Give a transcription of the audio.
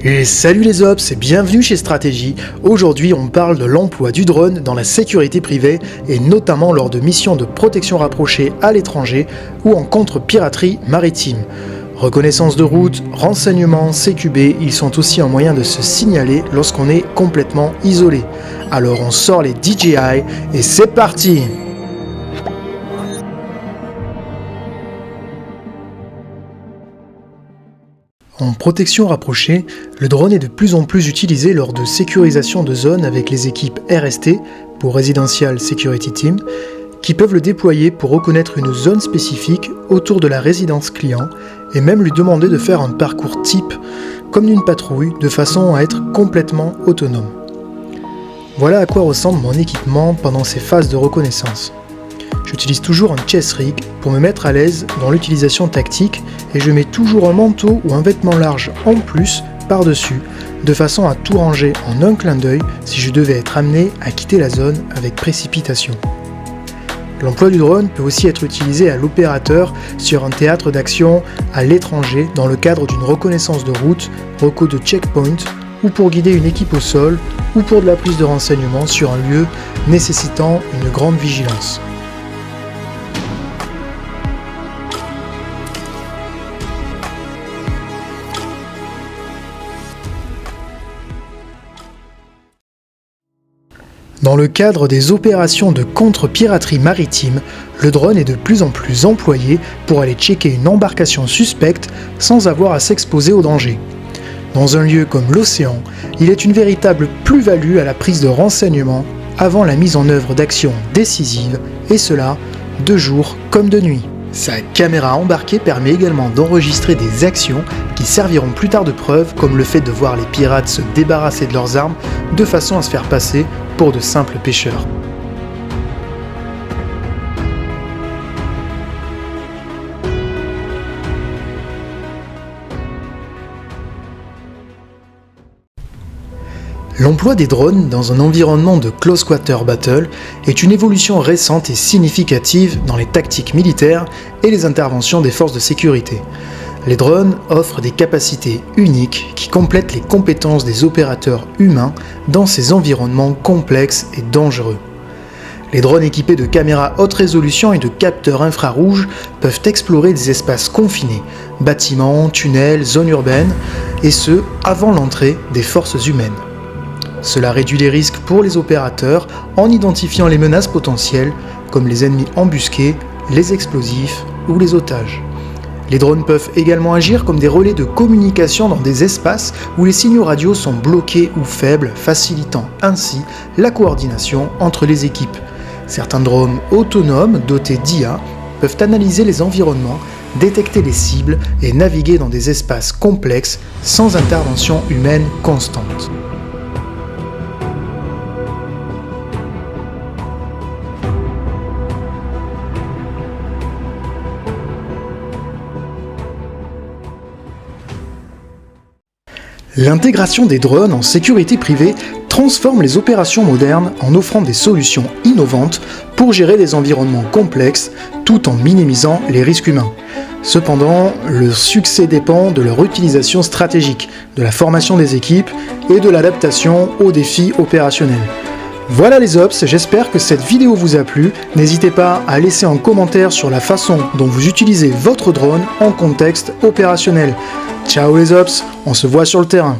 Et salut les ops et bienvenue chez Stratégie. Aujourd'hui on parle de l'emploi du drone dans la sécurité privée et notamment lors de missions de protection rapprochée à l'étranger ou en contre-piraterie maritime. Reconnaissance de route, renseignements, CQB, ils sont aussi un moyen de se signaler lorsqu'on est complètement isolé. Alors on sort les DJI et c'est parti! En protection rapprochée, le drone est de plus en plus utilisé lors de sécurisation de zones avec les équipes RST, pour Residential Security Team, qui peuvent le déployer pour reconnaître une zone spécifique autour de la résidence client et même lui demander de faire un parcours type, comme d'une patrouille, de façon à être complètement autonome. Voilà à quoi ressemble mon équipement pendant ces phases de reconnaissance. J'utilise toujours un chest rig pour me mettre à l'aise dans l'utilisation tactique et je mets toujours un manteau ou un vêtement large en plus par-dessus, de façon à tout ranger en un clin d'œil si je devais être amené à quitter la zone avec précipitation. L'emploi du drone peut aussi être utilisé à l'opérateur sur un théâtre d'action à l'étranger dans le cadre d'une reconnaissance de route, reco de checkpoint, ou pour guider une équipe au sol, ou pour de la prise de renseignements sur un lieu nécessitant une grande vigilance. Dans le cadre des opérations de contre-piraterie maritime, le drone est de plus en plus employé pour aller checker une embarcation suspecte sans avoir à s'exposer au danger. Dans un lieu comme l'océan, il est une véritable plus-value à la prise de renseignements avant la mise en œuvre d'actions décisives, et cela de jour comme de nuit. Sa caméra embarquée permet également d'enregistrer des actions qui serviront plus tard de preuve, comme le fait de voir les pirates se débarrasser de leurs armes de façon à se faire passer pour de simples pêcheurs. L'emploi des drones dans un environnement de close quarter battle est une évolution récente et significative dans les tactiques militaires et les interventions des forces de sécurité. Les drones offrent des capacités uniques qui complètent les compétences des opérateurs humains dans ces environnements complexes et dangereux. Les drones équipés de caméras haute résolution et de capteurs infrarouges peuvent explorer des espaces confinés, bâtiments, tunnels, zones urbaines, et ce, avant l'entrée des forces humaines. Cela réduit les risques pour les opérateurs en identifiant les menaces potentielles, comme les ennemis embusqués, les explosifs ou les otages. Les drones peuvent également agir comme des relais de communication dans des espaces où les signaux radio sont bloqués ou faibles, facilitant ainsi la coordination entre les équipes. Certains drones autonomes dotés d'IA peuvent analyser les environnements, détecter les cibles et naviguer dans des espaces complexes sans intervention humaine constante. L'intégration des drones en sécurité privée transforme les opérations modernes en offrant des solutions innovantes pour gérer des environnements complexes tout en minimisant les risques humains. Cependant, le succès dépend de leur utilisation stratégique, de la formation des équipes et de l'adaptation aux défis opérationnels. Voilà les ops, j'espère que cette vidéo vous a plu. N'hésitez pas à laisser un commentaire sur la façon dont vous utilisez votre drone en contexte opérationnel. Ciao les ops, on se voit sur le terrain.